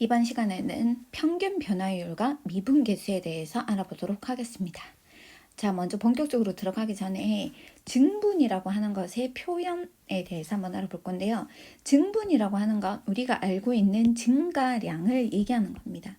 이번 시간에는 평균 변화율과 미분계수에 대해서 알아보도록 하겠습니다. 자, 먼저 본격적으로 들어가기 전에 증분이라고 하는 것의 표현에 대해서 한번 알아볼 건데요. 증분이라고 하는 건 우리가 알고 있는 증가량을 얘기하는 겁니다.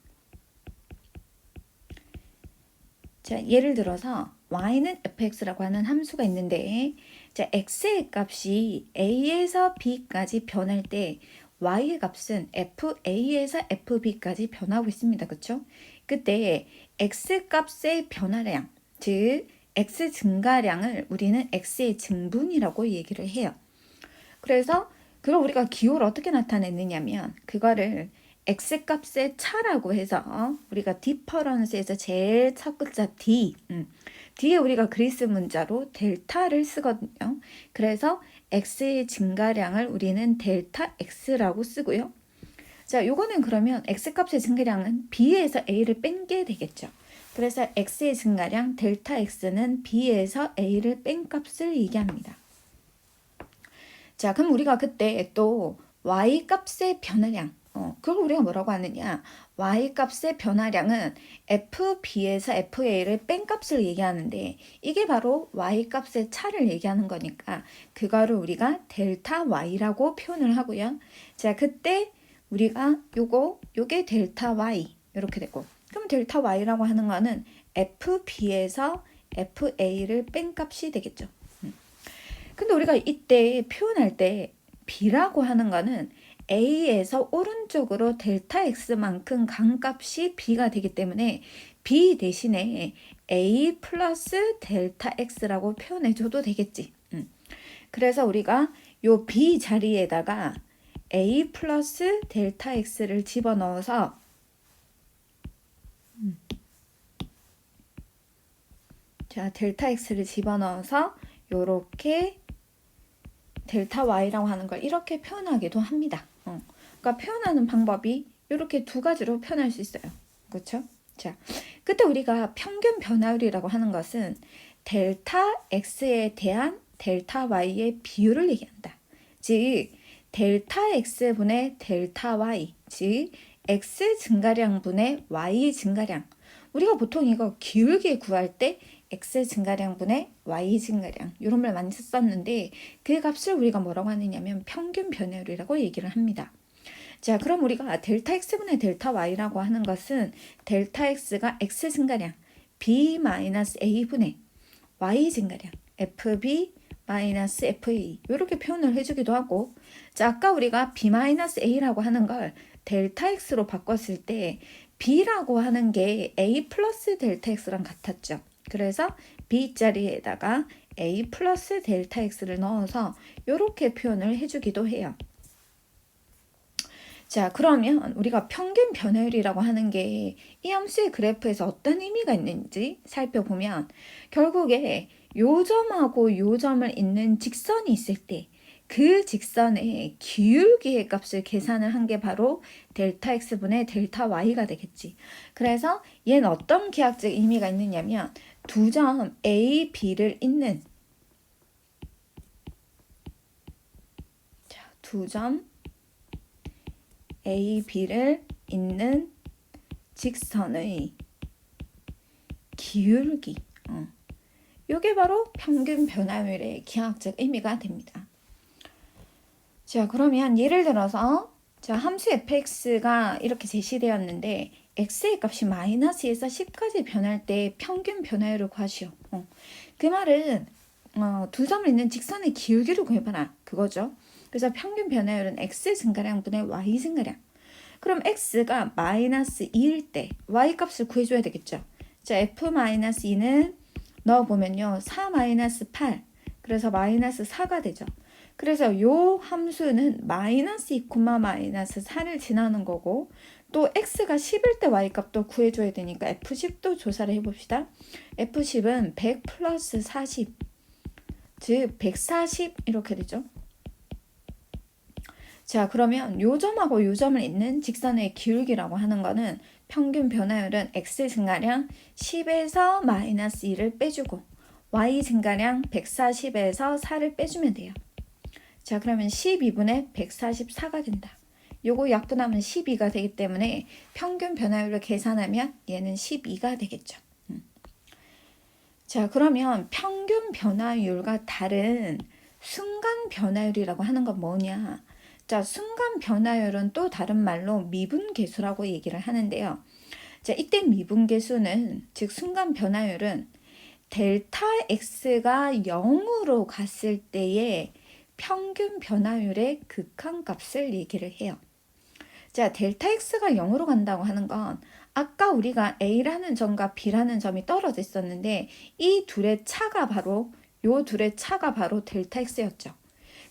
자, 예를 들어서 y는 fx라고 하는 함수가 있는데, 자, x의 값이 a에서 b까지 변할 때 y의 값은 fa에서 fb까지 변하고 있습니다. 그쵸? 그때 x 값의 변화량, 즉 x 증가량을 우리는 x의 증분이라고 얘기를 해요. 그래서 그럼 우리가 기호를 어떻게 나타냈느냐면 그거를 x값의 차라고 해서 우리가 디퍼런스에서 제일 첫 글자 D, 뒤에 우리가 그리스 문자로 델타를 쓰거든요. 그래서 x의 증가량을 우리는 델타 x라고 쓰고요. 자, 요거는 그러면 x값의 증가량은 b에서 a를 뺀 게 되겠죠. 그래서 x의 증가량 델타 x는 b에서 a를 뺀 값을 얘기합니다. 자, 그럼 우리가 그때 또 y값의 변화량, 그걸 우리가 뭐라고 하느냐? y값의 변화량은 fb에서 fa를 뺀 값을 얘기하는데 이게 바로 y값의 차를 얘기하는 거니까 그거를 우리가 델타 y라고 표현을 하고요. 자, 그때 우리가 요게 델타 y 이렇게 되고, 그럼 델타 y라고 하는 거는 fb에서 fa를 뺀 값이 되겠죠. 근데 우리가 이때 표현할 때 b라고 하는 거는 a에서 오른쪽으로 델타 x만큼 간값이 b가 되기 때문에 b 대신에 a 플러스 델타 x라고 표현해줘도 되겠지. 그래서 우리가 요 b 자리에다가 a 플러스 델타 x를 집어넣어서 자, 델타 x를 집어넣어서 요렇게 델타 y라고 하는 걸 이렇게 표현하기도 합니다. 그러니까 표현하는 방법이 이렇게 두 가지로 표현할 수 있어요. 그렇죠? 자, 그때 우리가 평균 변화율이라고 하는 것은 델타 x에 대한 델타 y의 비율을 얘기한다. 즉, 델타 x분의 델타 y, 즉 x 증가량분의 y 증가량. 우리가 보통 이거 기울기 구할 때 x 증가량분의 y 증가량 이런 말 많이 썼는데 그 값을 우리가 뭐라고 하느냐면 평균 변화율이라고 얘기를 합니다. 자, 그럼 우리가 델타 x분의 델타 y라고 하는 것은 델타 x가 x 증가량 b-a분의 y 증가량 fb fa 이렇게 표현을 해주기도 하고, 자, 아까 우리가 b-a라고 하는 걸 델타 x로 바꿨을 때 b라고 하는 게 a 플러스 델타 x랑 같았죠. 그래서 b 자리에다가 a 플러스 델타 x를 넣어서 이렇게 표현을 해주기도 해요. 자, 그러면 우리가 평균 변화율이라고 하는 게 이 함수의 그래프에서 어떤 의미가 있는지 살펴보면 결국에 요 점하고 요 점을 잇는 직선이 있을 때 그 직선의 기울기의 값을 계산을 한 게 바로 델타 x분의 델타 y가 되겠지. 그래서 얘는 어떤 기하학적 의미가 있느냐면 두 점 A, B를 잇는 두 점 A, B를 잇는 직선의 기울기, 요게 바로 평균 변화율의 기하학적 의미가 됩니다. 자, 그러면 예를 들어서 자, 함수 fx가 이렇게 제시되었는데 x의 값이 마이너스에서 10까지 변할 때 평균 변화율을 구하시오. 그 말은 두 점을 잇는 직선의 기울기를 구해봐라 그거죠. 그래서 평균 변화율은 x 증가량분의 y 증가량. 그럼 x가 마이너스 2일 때 y 값을 구해줘야 되겠죠. 자, f-2는 넣어보면요 4-8 그래서 마이너스 4가 되죠. 그래서 요 함수는 마이너스 2, 마이너스 4를 지나는 거고, 또 x가 10일 때 y 값도 구해줘야 되니까 f10도 조사를 해봅시다. f10은 100 플러스 40, 즉 140 이렇게 되죠. 자, 그러면 요 점하고 요 점을 잇는 직선의 기울기라고 하는 거는 평균 변화율은 x 증가량 10에서 마이너스 2를 빼주고 y 증가량 140에서 4를 빼주면 돼요. 자, 그러면 12분의 144가 된다. 요거 약분하면 12가 되기 때문에 평균 변화율을 계산하면 얘는 12가 되겠죠. 자, 그러면 평균 변화율과 다른 순간 변화율이라고 하는 건 뭐냐? 자, 순간 변화율은 또 다른 말로 미분계수라고 얘기를 하는데요. 자, 이때 미분계수는, 즉 순간 변화율은 델타 x가 0으로 갔을 때의 평균 변화율의 극한값을 얘기를 해요. 자, 델타 x가 0으로 간다고 하는 건 아까 우리가 a라는 점과 b라는 점이 떨어져 있었는데 이 둘의 차가 바로 델타 x였죠.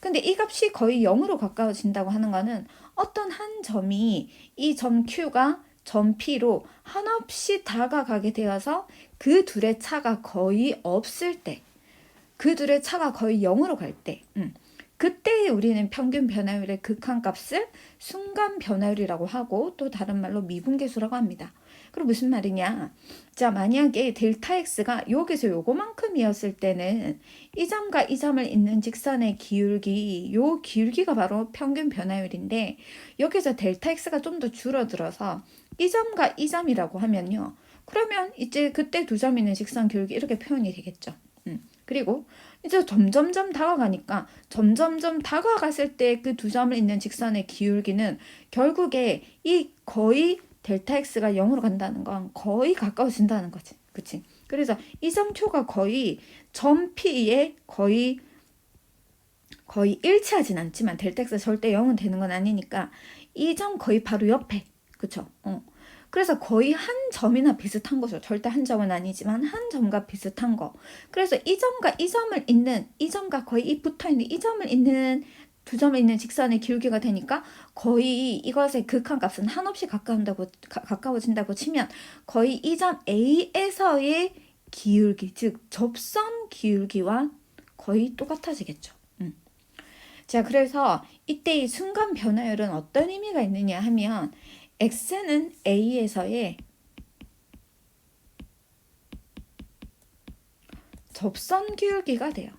근데 이 값이 거의 0으로 가까워진다고 하는 거는 어떤 한 점이 이 점 q가 점 p로 한없이 다가가게 되어서 그 둘의 차가 거의 없을 때, 그 둘의 차가 거의 0으로 갈 때, 그때 우리는 평균 변화율의 극한값을 순간 변화율이라고 하고 또 다른 말로 미분계수라고 합니다. 그럼 무슨 말이냐? 자, 만약에 델타 x가 여기서 요거만큼이었을 때는 이 점과 이 점을 잇는 직선의 기울기, 요 기울기가 바로 평균 변화율인데 여기서 델타 x가 좀 더 줄어들어서 이 점과 이 점이라고 하면요. 그러면 이제 그때 두 점 있는 직선 기울기 이렇게 표현이 되겠죠. 그리고 이제 점점점 다가가니까 점점점 다가갔을 때 그 두 점을 잇는 직선의 기울기는 결국에 이 거의 델타 x가 0으로 간다는 건 거의 가까워진다는 거지. 그치? 그래서 이 점 q가 거의 점 p에 거의 일치하진 않지만 델타 x가 절대 0은 되는 건 아니니까 이 점 거의 바로 옆에. 그쵸? 그래서 거의 한 점이나 비슷한 거죠. 절대 한 점은 아니지만 한 점과 비슷한 거. 그래서 이 점과 이 점을 잇는, 이 점과 거의 이 붙어있는 이 점을 잇는 두 점을 잇는 직선의 기울기가 되니까 거의 이것의 극한값은 한없이 가까워진다고 치면 거의 이 점 A에서의 기울기, 즉 접선 기울기와 거의 똑같아지겠죠. 자, 그래서 이때 이 순간 변화율은 어떤 의미가 있느냐 하면 x는 a에서의 접선 기울기가 돼요.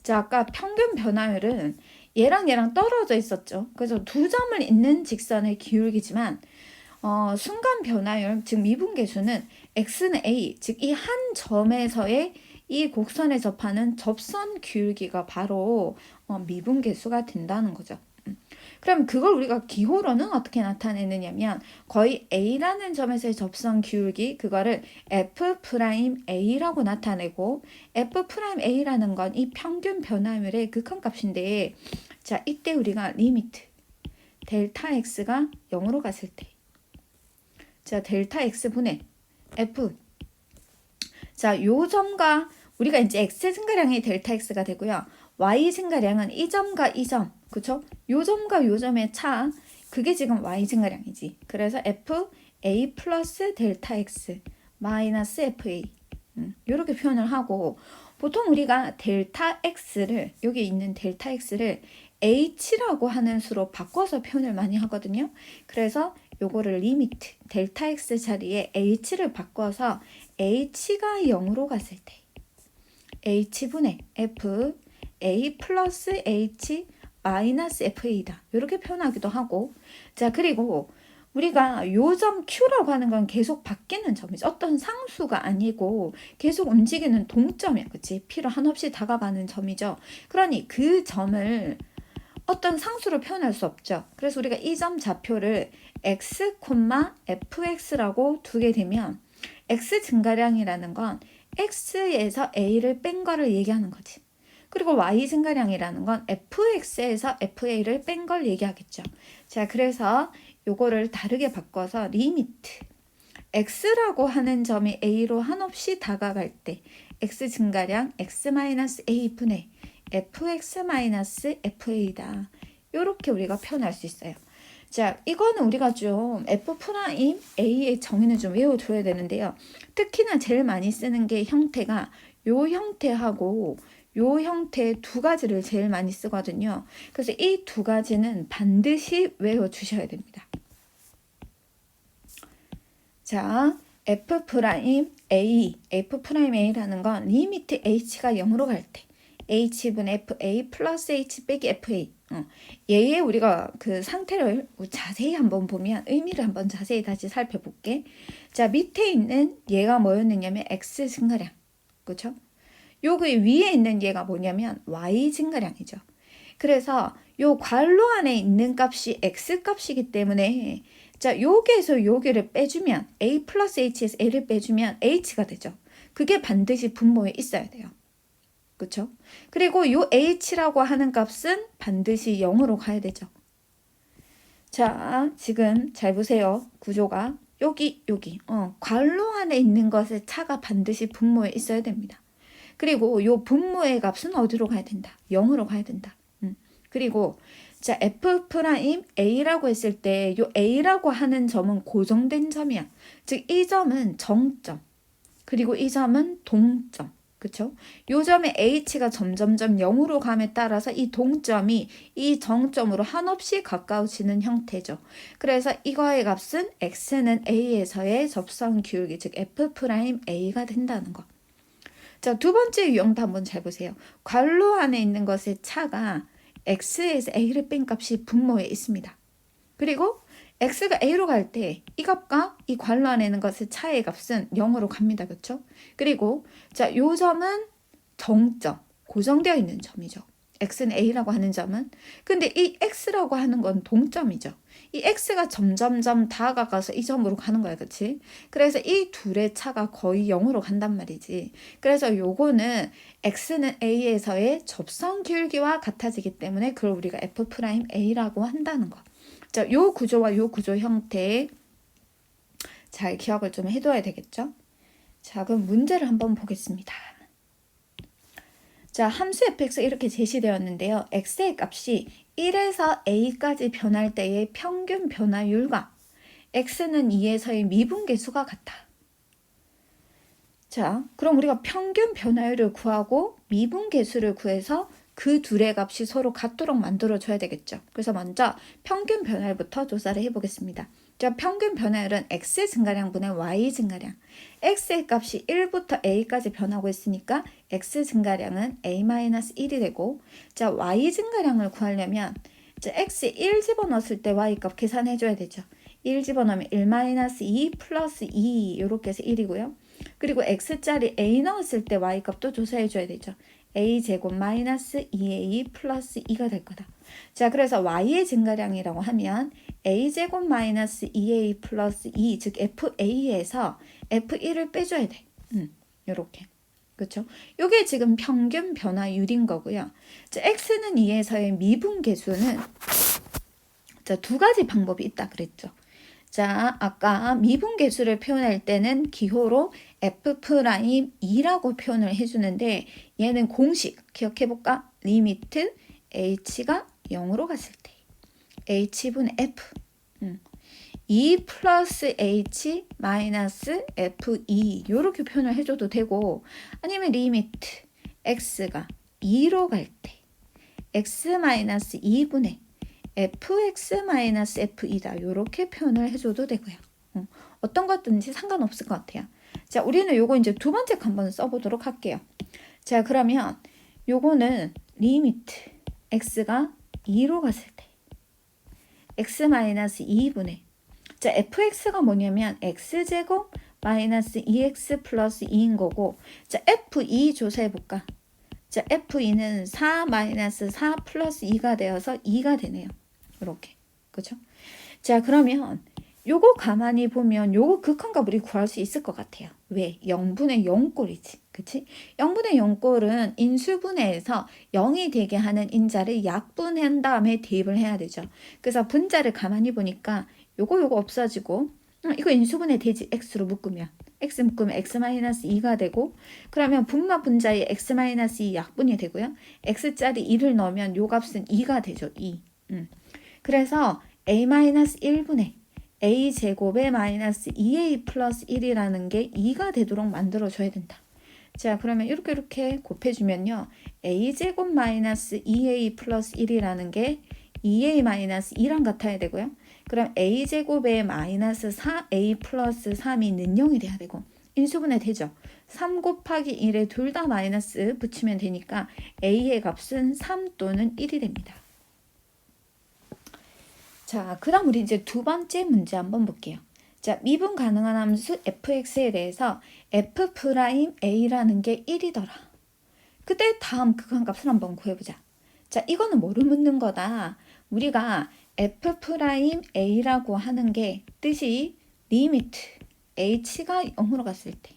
자, 아까 평균 변화율은 얘랑 떨어져 있었죠. 그래서 두 점을 잇는 직선의 기울기지만 순간 변화율, 즉 미분계수는 x는 a, 즉 이 한 점에서의 이 곡선에 접하는 접선 기울기가 바로 미분계수가 된다는 거죠. 그럼 그걸 우리가 기호로는 어떻게 나타내느냐면 거의 A라는 점에서의 접선 기울기 그거를 F'A라고 나타내고 F'A라는 건 이 평균 변화율의 극한값인데 자, 이때 우리가 리미트 델타 X가 0으로 갔을 때 자, 델타 X분의 F 자, 요 점과 우리가 이제 X 증가량이 델타 X가 되고요. Y 증가량은 이 점과 이 점, 그쵸? 요 점과 요 점의 차, 그게 지금 Y 증가량이지. 그래서 FA 플러스 델타 X 마이너스 FA 이렇게 표현을 하고 보통 우리가 델타 X를 여기 있는 델타 X를 H라고 하는 수로 바꿔서 표현을 많이 하거든요. 그래서 요거를 리미트 델타 X 자리에 H를 바꿔서 H가 0으로 갔을 때 H분의 F A 플러스 H 마이너스 FA다. 이렇게 표현하기도 하고 자, 그리고 우리가 요점 Q라고 하는 건 계속 바뀌는 점이죠. 어떤 상수가 아니고 계속 움직이는 동점이야. 그치? P로 한없이 다가가는 점이죠. 그러니 그 점을 어떤 상수로 표현할 수 없죠. 그래서 우리가 이 점 좌표를 x, fx라고 두게 되면 x 증가량이라는 건 x에서 a를 뺀 거를 얘기하는 거지. 그리고 y 증가량이라는 건 fx에서 fa를 뺀 걸 얘기하겠죠. 자, 그래서 요거를 다르게 바꿔서 리미트 x라고 하는 점이 a로 한없이 다가갈 때 x 증가량 x-a 분의 fx-fa다. 이렇게 우리가 표현할 수 있어요. 자, 이거는 우리가 좀 F'A의 정의는 좀 외워줘야 되는데요. 특히나 제일 많이 쓰는 게 형태가 요 형태하고 요 형태 두 가지를 제일 많이 쓰거든요. 그래서 이 두 가지는 반드시 외워주셔야 됩니다. 자, F'A라는 건 리미트 H가 0으로 갈 때 h분의 fa 플러스 h 빼기 fa. 얘의 우리가 그 상태를 자세히 한번 보면 의미를 한번 자세히 다시 살펴볼게. 자, 밑에 있는 얘가 뭐였느냐면 x 증가량. 그렇죠? 여기 위에 있는 얘가 뭐냐면 y 증가량이죠. 그래서 요 괄호 안에 있는 값이 x 값이기 때문에 자, 여기에서 여기를 빼주면 a 플러스 h에서 a를 빼주면 h가 되죠. 그게 반드시 분모에 있어야 돼요. 그렇죠? 그리고 요 h라고 하는 값은 반드시 0으로 가야 되죠. 자, 지금 잘 보세요. 구조가 여기 괄호 안에 있는 것의 차가 반드시 분모에 있어야 됩니다. 그리고 요 분모의 값은 어디로 가야 된다? 0으로 가야 된다. 그리고 자, F'A라고 했을 때 요 A라고 하는 점은 고정된 점이야. 즉 이 점은 정점. 그리고 이 점은 동점. 그쵸? 요 점의 H가 점점점 0으로 감에 따라서 이 동점이 이 정점으로 한없이 가까워지는 형태죠. 그래서 이거의 값은 X는 A에서의 접선 기울기, 즉 F'A가 된다는 거. 자, 두 번째 유형도 한번 잘 보세요. 괄호 안에 있는 것의 차가 x에서 a를 뺀 값이 분모에 있습니다. 그리고 x가 a로 갈 때 이 값과 이 괄호 안에 있는 것의 차의 값은 0으로 갑니다. 그렇죠? 그리고 자, 요 점은 정점, 고정되어 있는 점이죠. x는 a라고 하는 점은. 근데 이 x라고 하는 건 동점이죠. 이 x가 점점점 다가가서 이 점으로 가는 거야. 그치? 그래서 이 둘의 차가 거의 0으로 간단 말이지. 그래서 요거는 x는 a에서의 접선 기울기와 같아지기 때문에 그걸 우리가 F'A라고 한다는 거. 자, 요 구조와 요 구조 형태에 잘 기억을 좀 해둬야 되겠죠? 자, 그럼 문제를 한번 보겠습니다. 자, 함수 fx 이렇게 제시되었는데요. x의 값이 1에서 a까지 변할 때의 평균 변화율과 x는 2에서의 미분계수가 같다. 자, 그럼 우리가 평균 변화율을 구하고 미분계수를 구해서 그 둘의 값이 서로 같도록 만들어줘야 되겠죠. 그래서 먼저 평균 변화율부터 조사를 해보겠습니다. 자, 평균 변화율은 x 증가량분의 y 증가량. x의 값이 1부터 a까지 변하고 있으니까 x 증가량은 a-1이 되고, 자, y 증가량을 구하려면 자, x 1 집어넣었을 때 y 값 계산해줘야 되죠. 1 집어넣으면 1-2 플러스 2 이렇게 해서 1이고요. 그리고 x짜리 a 넣었을 때 y 값도 조사해줘야 되죠. a제곱 마이너스 2a 플러스 2가 될 거다. 자, 그래서 y의 증가량이라고 하면 a제곱 마이너스 2a 플러스 2, 즉 FA에서 F1을 빼줘야 돼. 요렇게. 그렇죠? 요게 지금 평균 변화율인 거고요. 자, x는 2에서의 미분계수는 자, 두 가지 방법이 있다 그랬죠. 자, 아까 미분계수를 표현할 때는 기호로 F'E라고 표현을 해주는데 얘는 공식 기억해볼까? 리미트 h가 0으로 갔을 때 h분의 f 2 플러스 h 마이너스 fe 이렇게 표현을 해줘도 되고, 아니면 리미트 x가 2로 갈 때 x 마이너스 2분의 fx-fe다 이렇게 표현을 해줘도 되고요. 어떤 것든지 상관없을 것 같아요. 자, 우리는 요거 이제 두 번째 거 한번 써보도록 할게요. 자, 그러면 요거는 리미트 x가 2로 갔을 때 x-2분의 자, fx가 뭐냐면 x제곱 마이너스 2x 플러스 2인 거고, 자, f2 조사해볼까? 자, f2는 4 마이너스 4 플러스 2가 되어서 2가 되네요. 이렇게. 그죠? 자, 그러면 요거 가만히 보면 요거 극한값 우리 구할 수 있을 것 같아요. 왜? 0분의 0꼴이지. 그치? 0분의 0꼴은 인수분해에서 0이 되게 하는 인자를 약분한 다음에 대입을 해야 되죠. 그래서 분자를 가만히 보니까 요거 없어지고, 이거 인수분해 되지. x로 묶으면. x 묶으면 x-2가 되고, 그러면 분모 분자의 x-2 약분이 되고요. x짜리 2를 넣으면 요 값은 2가 되죠. 2. 그래서 a-1분의 a제곱의 마이너스 2a 플러스 1이라는 게 2가 되도록 만들어줘야 된다. 자, 그러면 이렇게 곱해주면요. a제곱 마이너스 2a 플러스 1이라는 게 2a 마이너스 2랑 같아야 되고요. 그럼 a제곱의 마이너스 4a 플러스 3이 는 0이 돼야 되고, 인수분해 되죠. 3 곱하기 1에 둘 다 마이너스 붙이면 되니까 a의 값은 3 또는 1이 됩니다. 자, 그 다음 우리 이제 두 번째 문제 한번 볼게요. 자, 미분 가능한 함수 fx에 대해서 f'a라는 게 1이더라. 그때 다음 극한값을 한번 구해보자. 자, 이거는 뭐를 묻는 거다? 우리가 f'a라고 하는 게 뜻이 리미트 h가 0으로 갔을 때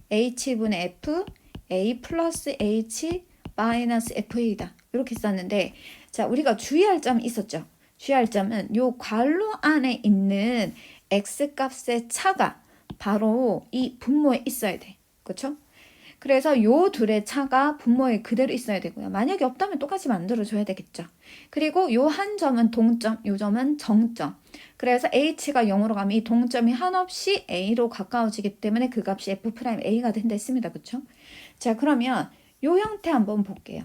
h분의 f, a 플러스 h 마이너스 fa다. 이렇게 썼는데, 자, 우리가 주의할 점이 있었죠. 주의할 점은 요 괄호 안에 있는 x값의 차가 바로 이 분모에 있어야 돼. 그렇죠? 그래서 요 둘의 차가 분모에 그대로 있어야 되고요. 만약에 없다면 똑같이 만들어줘야 되겠죠. 그리고 요 한 점은 동점, 요 점은 정점. 그래서 h가 0으로 가면 이 동점이 한없이 a로 가까워지기 때문에 그 값이 f'a가 된다 했습니다. 그렇죠? 자, 그러면 요 형태 한번 볼게요.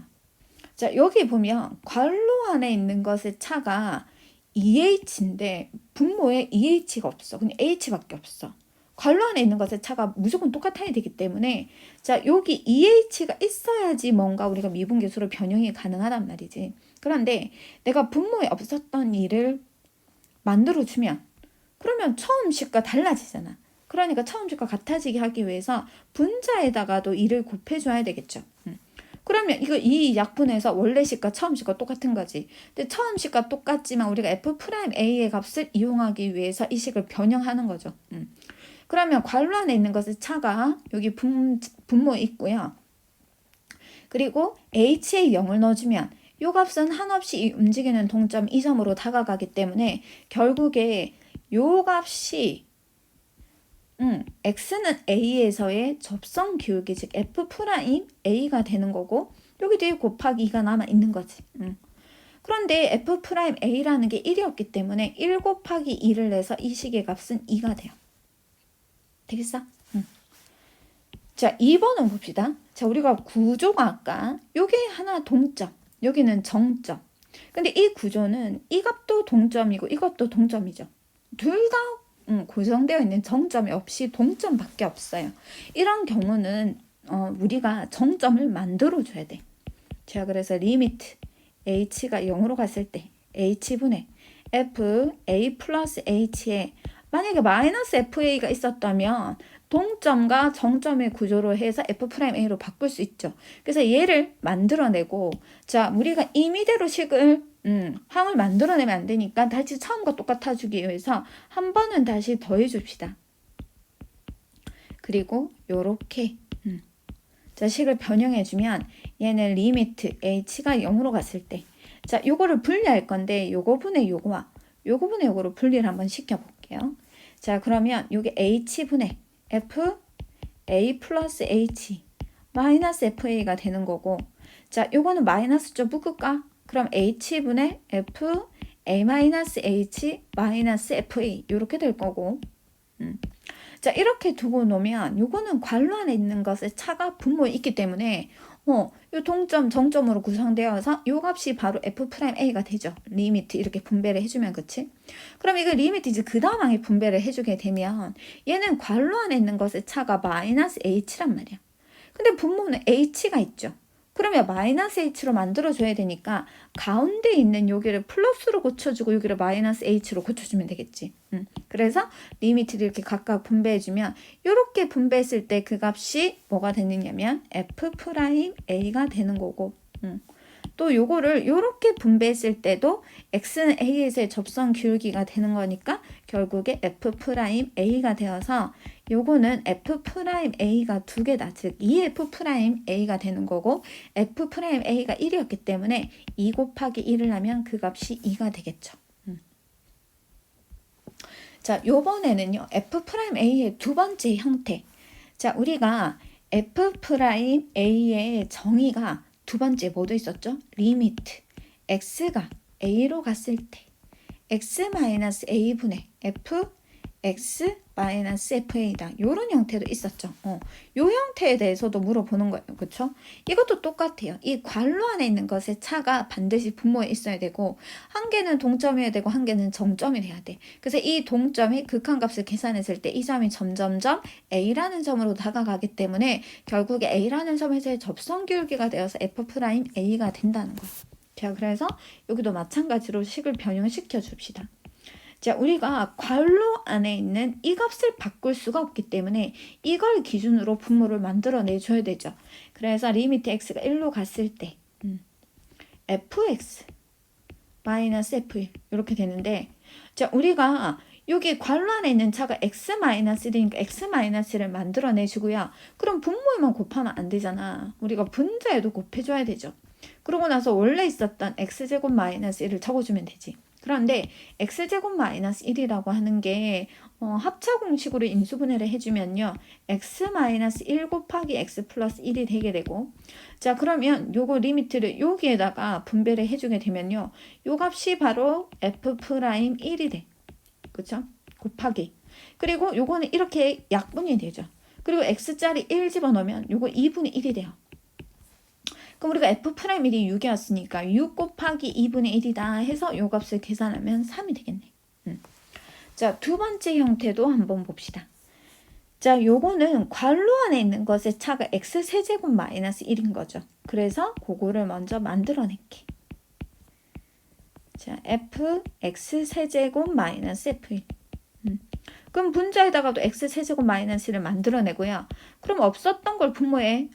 자, 여기 보면 괄호 안에 있는 것의 차가 2h인데 분모에 2h가 없어. 그냥 h밖에 없어. 괄호 안에 있는 것의 차가 무조건 똑같아야 되기 때문에, 자, 여기 2h가 있어야지 뭔가 우리가 미분계수로 변형이 가능하단 말이지. 그런데 내가 분모에 없었던 일을 만들어주면 그러면 처음 식과 달라지잖아. 그러니까 처음 식과 같아지게 하기 위해서 분자에다가도 2를 곱해줘야 되겠죠. 그러면 이거 이 약분해서 원래 식과 처음 식과 똑같은 거지. 근데 처음 식과 똑같지만 우리가 f'a의 값을 이용하기 위해서 이 식을 변형하는 거죠. 그러면 괄호 안에 있는 것의 차가 여기 분모에 있고요. 그리고 h에 0을 넣어주면 이 값은 한없이 움직이는 동점 2점으로 다가가기 때문에 결국에 이 값이 x는 a에서의 접선 기울기, 즉 f'a가 되는 거고 여기 뒤에 곱하기 2가 남아 있는 거지. 그런데 f'a라는 게 1이었기 때문에 1 곱하기 2를 내서 이 식의 값은 2가 돼요. 되겠어? 자, 2번은 봅시다. 자, 우리가 구조가 아까 요게 하나 동점, 여기는 정점. 근데 이 구조는 이 값도 동점이고 이것도 동점이죠. 둘 다 고정되어 있는 정점이 없이 동점밖에 없어요. 이런 경우는 우리가 정점을 만들어 줘야 돼. 자, 그래서 리미트 h가 0으로 갔을 때 h분의 fa 플러스 h에 만약에 마이너스 fa가 있었다면 동점과 정점의 구조로 해서 f'a로 바꿀 수 있죠. 그래서 얘를 만들어내고, 자, 우리가 임의대로 식을 항을 만들어내면 안 되니까 다시 처음과 똑같아 주기 위해서 한 번은 다시 더해 줍시다. 그리고 요렇게 자, 식을 변형해 주면 얘는 리미트 h가 0으로 갔을 때, 자, 요거를 분리할 건데 요거분의 요거와 요거분의 요거로 분리를 한번 시켜 볼게요. 자, 그러면 요게 h분의 fa 플러스 h 마이너스 fa가 되는 거고, 자, 요거는 마이너스 좀 묶을까? 그럼 h분의 fa 마이너스 h 마이너스 fa 이렇게 될 거고, 자, 이렇게 두고 놓으면 요거는 괄호 안에 있는 것의 차가 분모에 있기 때문에 요 동점 정점으로 구성되어서 요 값이 바로 f'a가 되죠. 리미트 이렇게 분배를 해주면, 그치? 그럼 이거 리미트 이제 그 다음 항에 분배를 해주게 되면 얘는 괄호 안에 있는 것의 차가 마이너스 h란 말이야. 근데 분모는 h가 있죠. 그러면 마이너스 h로 만들어줘야 되니까 가운데 있는 여기를 플러스로 고쳐주고 여기를 마이너스 h로 고쳐주면 되겠지. 그래서 리미트를 이렇게 각각 분배해주면 이렇게 분배했을 때 그 값이 뭐가 되느냐면 f'a가 되는 거고, 또 요거를 이렇게 분배했을 때도 x는 a에서의 접선 기울기가 되는 거니까 결국에 f'a가 되어서 요거는 f'a가 두 개다. 즉 2f'a가 되는 거고 f'a가 1이었기 때문에 2 곱하기 1을 하면 그 값이 2가 되겠죠. 자, 요번에는요 f'a의 두 번째 형태. 자, 우리가 f'a의 정의가 두 번째 뭐도 있었죠? 리미트 x가 a로 갔을 때 x-a분의 fx 마이너스 FA다. 요런 형태도 있었죠. 요 형태에 대해서도 물어보는 거예요. 그쵸? 이것도 똑같아요. 이 괄호 안에 있는 것의 차가 반드시 분모에 있어야 되고, 한 개는 동점이어야 되고, 한 개는 정점이 돼야 돼. 그래서 이 동점이 극한값을 계산했을 때 이 점이 점점점 A라는 점으로 다가가기 때문에 결국에 A라는 점에서의 접선기울기가 되어서 F'A가 된다는 거예요. 자, 그래서 여기도 마찬가지로 식을 변형시켜 줍시다. 자, 우리가 괄호 안에 있는 이 값을 바꿀 수가 없기 때문에 이걸 기준으로 분모를 만들어 내줘야 되죠. 그래서 리미트 x가 1로 갔을 때 fx 마이너스 f1 이렇게 되는데, 자, 우리가 여기 괄호 안에 있는 차가 x-1이니까 x-를 만들어 내주고요. 그럼 분모에만 곱하면 안 되잖아. 우리가 분자에도 곱해줘야 되죠. 그러고 나서 원래 있었던 x제곱 마이너스 1을 적어주면 되지. 그런데 x제곱 마이너스 1이라고 하는 게 합차 공식으로 인수분해를 해주면요. x 마이너스 1 곱하기 x 플러스 1이 되게 되고, 자, 그러면 요거 리미트를 여기에다가 분배를 해주게 되면요. 요 값이 바로 f'1이 돼. 그쵸? 곱하기. 그리고 요거는 이렇게 약분이 되죠. 그리고 x짜리 1 집어넣으면 요거 2분의 1이 돼요. 그럼 우리가 F'1이 6이었으니까 6 곱하기 2분의 1이다 해서 요 값을 계산하면 3이 되겠네. 자, 두 번째 형태도 한번 봅시다. 자, 요거는 괄호 안에 있는 것의 차가 x세제곱 마이너스 1인 거죠. 그래서 그거를 먼저 만들어낼게. 자, fx세제곱 마이너스 f1. 그럼 분자에다가도 x세제곱 마이너스 1을 만들어내고요. 그럼 없었던 걸 분모에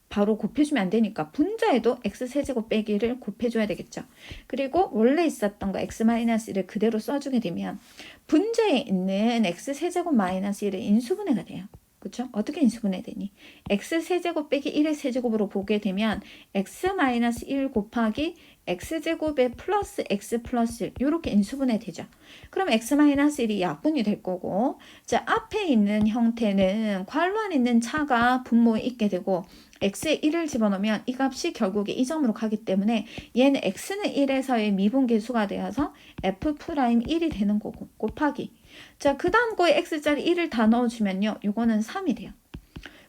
바로 곱해주면 안 되니까 분자에도 x세제곱 빼기를 곱해줘야 되겠죠. 그리고 원래 있었던 거 x-1을 그대로 써주게 되면 분자에 있는 x세제곱 마이너스 1의 인수분해가 돼요. 그쵸? 어떻게 인수분해 되니? x세제곱 빼기 1의 세제곱으로 보게 되면 x-1 곱하기 x제곱에 플러스 x 플러스 1 이렇게 인수분해 되죠. 그럼 x-1이 약분이 될 거고, 자, 앞에 있는 형태는 괄호 안에 있는 차가 분모에 있게 되고 x에 1을 집어넣으면 이 값이 결국에 이 점으로 가기 때문에 얘는 x는 1에서의 미분계수가 되어서 f'1이 되는 거고, 곱하기. 자, 그 다음 거에 x짜리 1을 다 넣어주면요. 요거는 3이 돼요.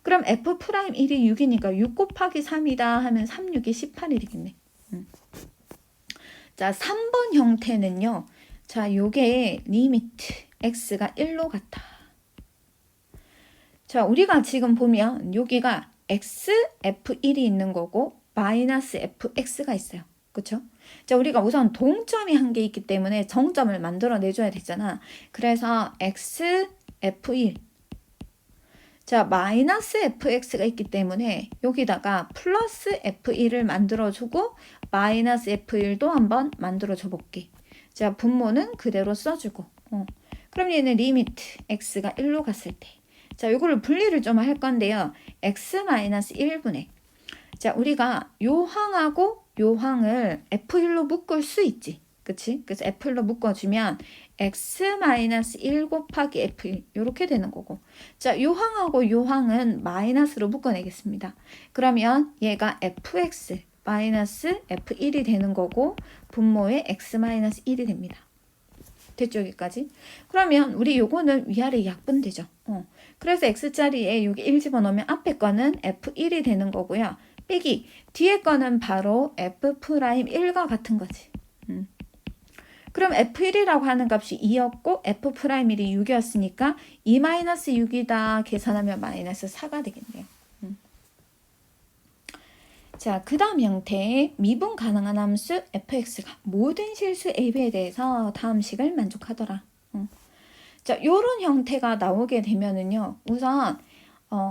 그럼 f'1이 6이니까 6 곱하기 3이다 하면 3, 6이 18이 되겠네. 자, 3번 형태는요. 자, 요게 리미트 x가 1로 같아. 자, 우리가 지금 보면 여기가 x, f1이 있는 거고 마이너스 fx가 있어요. 그쵸? 자, 우리가 우선 동점이 한 개 있기 때문에 정점을 만들어 내줘야 되잖아. 그래서 x, f1. 자, 마이너스 fx가 있기 때문에 여기다가 플러스 f1을 만들어주고 마이너스 f1도 한번 만들어줘 볼게. 자, 분모는 그대로 써주고. 그럼 얘는 리미트 x가 1로 갔을 때. 자, 이거를 분리를 좀 할 건데요. x-1분의. 자, 우리가 요 항하고 요 항을 f1로 묶을 수 있지. 그치? 그래서 f1로 묶어주면 x-1 곱하기 f1 이렇게 되는 거고. 자, 요 항하고 요 항은 마이너스로 묶어내겠습니다. 그러면 얘가 fx 마이너스 f1이 되는 거고 분모에 x-1이 됩니다. 됐죠? 여기까지? 그러면 우리 요거는 위아래 약분되죠. 그래서 x자리에 여기 1 집어넣으면 앞에 거는 f1이 되는 거고요. 빼기 뒤에 거는 바로 f'1과 같은 거지. 그럼 f1이라고 하는 값이 2였고 f'1이 6이었으니까 2-6이다 계산하면 마이너스 4가 되겠네요. 자, 그 다음 형태의 미분 가능한 함수 fx가 모든 실수 ab에 대해서 다음 식을 만족하더라. 자, 요런 형태가 나오게 되면은요, 우선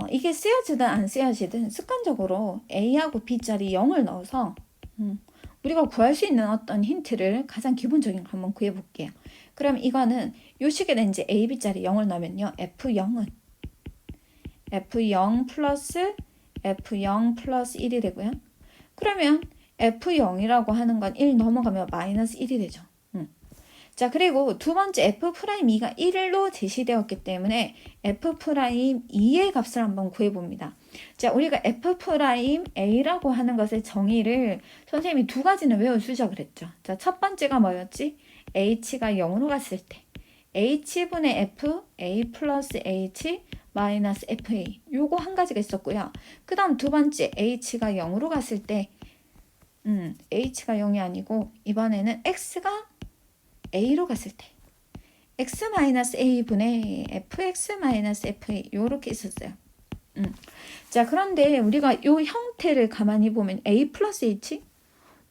이게 쓰여지든 안 쓰여지든 습관적으로 a하고 b짜리 0을 넣어서 우리가 구할 수 있는 어떤 힌트를 가장 기본적인 거 한번 구해볼게요. 그럼 이거는 요 식에 이제 a, b짜리 0을 넣으면요, f0은 f0 플러스 f0 플러스 1이 되고요. 그러면 f0이라고 하는 건 1 넘어가면 마이너스 1이 되죠. 자, 그리고 두 번째 f'2가 1로 제시되었기 때문에 f'2의 값을 한번 구해봅니다. 자, 우리가 f'A라고 하는 것의 정의를 선생님이 두 가지는 외워주자 그랬죠. 자, 첫 번째가 뭐였지? h가 0으로 갔을 때 h분의 f a 플러스 h 마이너스 fa 요거 한 가지가 있었고요. 그 다음 두 번째 h가 0으로 갔을 때 h가 0이 아니고 이번에는 x가 a로 갔을 때 x 마이너스 a분의 fx 마이너스 fa 요렇게 있었어요. 자, 그런데 우리가 요 형태를 가만히 보면 a 플러스 h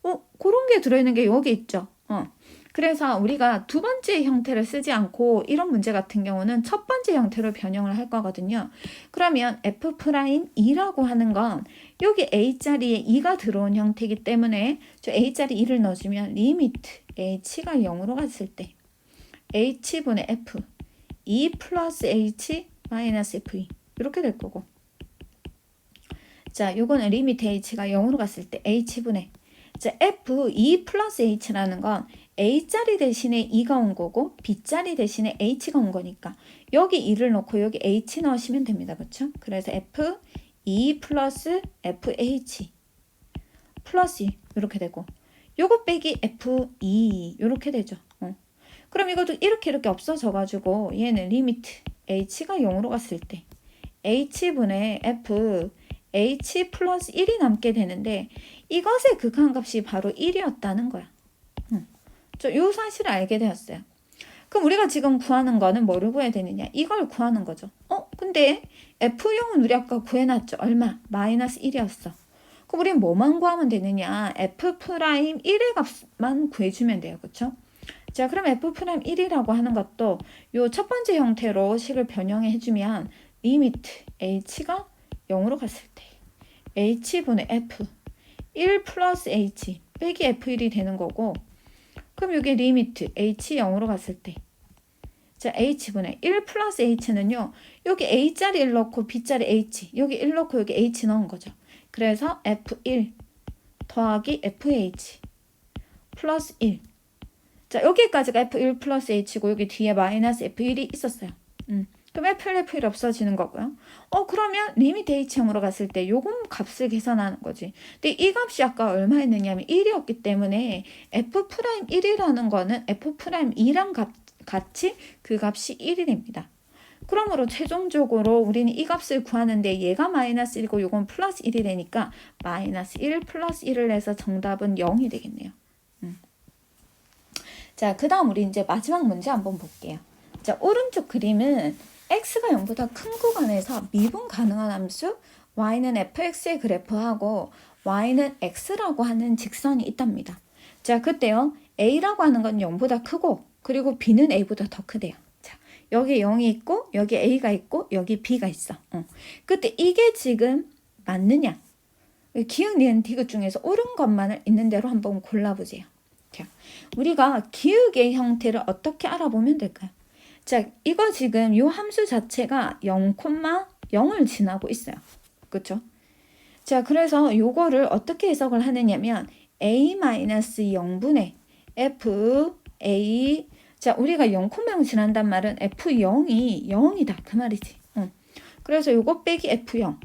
그런 게 들어있는 게 여기 있죠. 그래서 우리가 두 번째 형태를 쓰지 않고 이런 문제 같은 경우는 첫 번째 형태로 변형을 할 거거든요. 그러면 F'E라고 하는 건 여기 A자리에 2가 들어온 형태이기 때문에 저 A자리 2를 넣어주면 리미트 H가 0으로 갔을 때 H분의 F E 플러스 H 마이너스 FE 이렇게 될 거고, 자, 요거는 리미트 H가 0으로 갔을 때 H분의 자, F E 플러스 H라는 건 A자리 대신에 2가 온 거고 B자리 대신에 H가 온 거니까 여기 2를 넣고 여기 H 넣으시면 됩니다. 그렇죠? 그래서 F E 플러스 FH 플러스 이렇게 되고 요거 빼기 F E 이렇게 되죠. 그럼 이것도 이렇게 없어져 가지고 얘는 리미트 H가 0으로 갔을 때 H분의 F H 플러스 1이 남게 되는데 이것의 극한값이 바로 1이었다는 거야. 요 사실을 알게 되었어요. 그럼 우리가 지금 구하는 거는 뭐를 구해야 되느냐? 이걸 구하는 거죠. 근데 F0은 우리 아까 구해놨죠. 얼마? 마이너스 1이었어. 그럼 우리는 뭐만 구하면 되느냐? F'1의 값만 구해주면 돼요. 그쵸? 자, 그럼 F'1이라고 하는 것도 요 첫 번째 형태로 식을 변형해 주면 리미트 H가 0으로 갔을 때 H분의 F 1 플러스 H 빼기 F1이 되는 거고, 그럼 이게 리미트 H 0으로 갔을 때 자, H분의 1 플러스 H는요 여기 A자리 1 넣고 B자리 H 여기 1 넣고 여기 H 넣은 거죠. 그래서 F1 더하기 FH 플러스 1. 자, 여기까지가 F1 플러스 H고 여기 뒤에 마이너스 F1이 있었어요. 그럼 F1 없어지는 거고요. 그러면 리미트 H형으로 갔을 때 요금 값을 계산하는 거지. 근데 이 값이 아까 얼마였느냐면 1이었기 때문에 F'1이라는 거는 F'2랑 같이 그 값이 1이 됩니다. 그러므로 최종적으로 우리는 이 값을 구하는데 얘가 마이너스 1이고 요건 플러스 1이 되니까 마이너스 1 플러스 1을 해서 정답은 0이 되겠네요. 자, 그 다음 우리 이제 마지막 문제 한번 볼게요. 자, 오른쪽 그림은 x가 0보다 큰 구간에서 미분 가능한 함수 y는 fx의 그래프하고 y는 x라고 하는 직선이 있답니다. 자, 그때요 a라고 하는 건 0보다 크고 그리고 b는 a보다 더 크대요. 자, 여기 0이 있고 여기 a가 있고 여기 b가 있어. 그때 이게 지금 맞느냐? 기역, 니은, 디귿 중에서 옳은 것만 있는 대로 한번 골라보세요. 자, 우리가 기역의 형태를 어떻게 알아보면 될까요? 자, 이거 지금 이 함수 자체가 0,0을 지나고 있어요. 그쵸? 자, 그래서 요거를 어떻게 해석을 하느냐면 a-0분의 f a 자, 우리가 0,0 지난단 말은 f0이 0이다 그 말이지. 그래서 요거 빼기 f0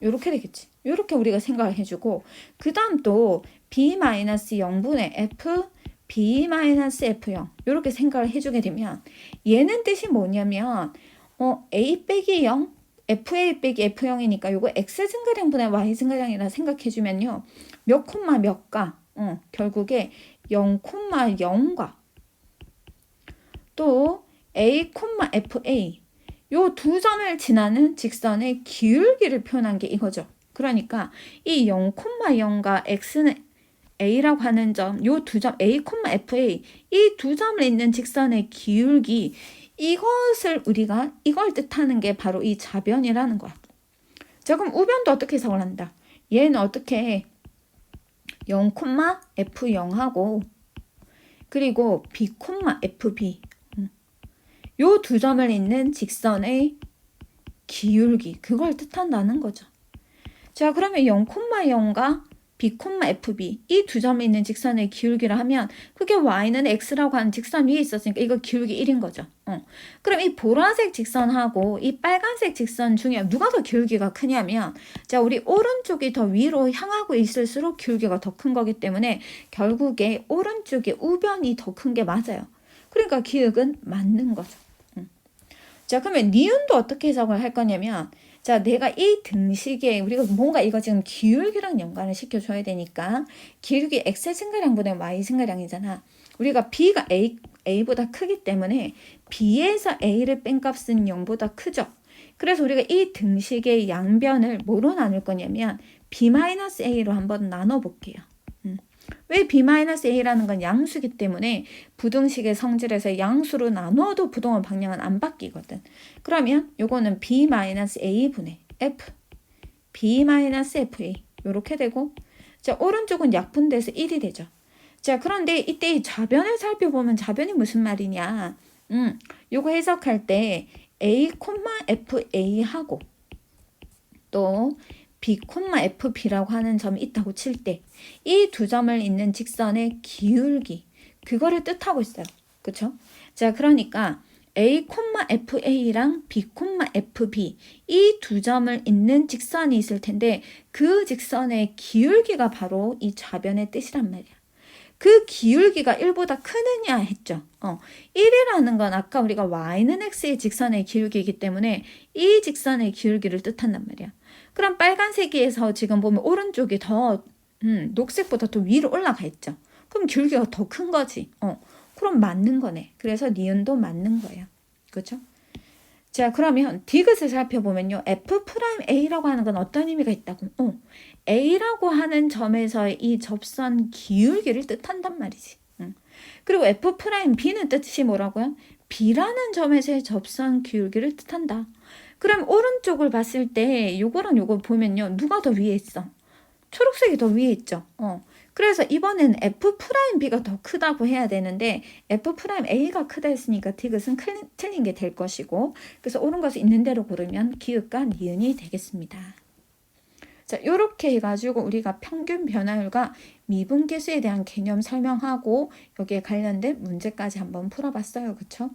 요렇게 되겠지. 요렇게 우리가 생각을 해주고 그 다음 또 b-0분의 f b-f0 이렇게 생각을 해주게 되면 얘는 뜻이 뭐냐면 a 빼기 0 fa 빼기 f0이니까 요거 x 증가량분의 y 증가량이라 생각해주면요 몇 콤마 몇가 결국에 0,0과 또 a, fa 요 두 점을 지나는 직선의 기울기를 표현한 게 이거죠. 그러니까 이 0,0과 x는 a라고 하는 점, 요 두 점 a, fa 이 두 점을 잇는 직선의 기울기 이것을 우리가 이걸 뜻하는 게 바로 이 좌변이라는 거야. 자, 그럼 우변도 어떻게 해석을 한다? 얘는 어떻게 해? 0,f0하고 그리고 b, fb 요 두 점을 잇는 직선의 기울기 그걸 뜻한다는 거죠. 자, 그러면 0,0과 b, fb 이 두 점에 있는 직선의 기울기를 하면 그게 y는 x라고 하는 직선 위에 있었으니까 이거 기울기 1인 거죠. 그럼 이 보라색 직선하고 이 빨간색 직선 중에 누가 더 기울기가 크냐면 자, 우리 오른쪽이 더 위로 향하고 있을수록 기울기가 더 큰 거기 때문에 결국에 오른쪽의 우변이 더 큰 게 맞아요. 그러니까 기역은 맞는 거죠. 자, 그러면 니은도 어떻게 해석을 할 거냐면, 자, 내가 이 등식에 우리가 뭔가 이거 지금 기울기랑 연관을 시켜줘야 되니까 기울기 X의 증가량보다 Y 증가량이잖아. 우리가 B가 A보다 크기 때문에 B에서 A를 뺀 값은 0보다 크죠. 그래서 우리가 이 등식의 양변을 뭐로 나눌 거냐면 B-A로 한번 나눠볼게요. 왜 B-A라는 건 양수기 때문에 부등식의 성질에서 양수로 나눠도 부동의 방향은 안 바뀌거든. 그러면 요거는 B-A분의 F, B-FA 요렇게 되고, 자, 오른쪽은 약분돼서 1이 되죠. 자, 그런데 이때 이 좌변을 살펴보면 좌변이 무슨 말이냐? 요거 해석할 때 A, FA 하고 또 B, FB라고 하는 점이 있다고 칠 때 이 두 점을 잇는 직선의 기울기 그거를 뜻하고 있어요. 그쵸? 자, 그러니까 A, FA랑 B, FB 이 두 점을 잇는 직선이 있을 텐데 그 직선의 기울기가 바로 이 좌변의 뜻이란 말이야. 그 기울기가 1보다 크느냐 했죠. 1이라는 건 아까 우리가 y는 x의 직선의 기울기이기 때문에 이 직선의 기울기를 뜻한단 말이야. 그럼 빨간색에서 지금 보면 오른쪽이 더 녹색보다 더 위로 올라가 있죠. 그럼 기울기가 더 큰 거지. 그럼 맞는 거네. 그래서 니은도 맞는 거예요. 그렇죠? 자, 그러면 디귿을 살펴보면요. F'A라고 하는 건 어떤 의미가 있다고? A라고 하는 점에서의 이 접선 기울기를 뜻한단 말이지. 그리고 F'B는 뜻이 뭐라고요? B라는 점에서의 접선 기울기를 뜻한다. 그럼 오른쪽을 봤을 때 요거랑 요거 보면요. 누가 더 위에 있어? 초록색이 더 위에 있죠. 그래서 이번엔 F'B가 더 크다고 해야 되는데 F'A가 크다 했으니까 디귿은 틀린 게 될 것이고, 그래서 옳은 것을 있는 대로 고르면 기읍과 니은이 되겠습니다. 자, 요렇게 해가지고 우리가 평균 변화율과 미분계수에 대한 개념 설명하고 여기에 관련된 문제까지 한번 풀어봤어요. 그쵸?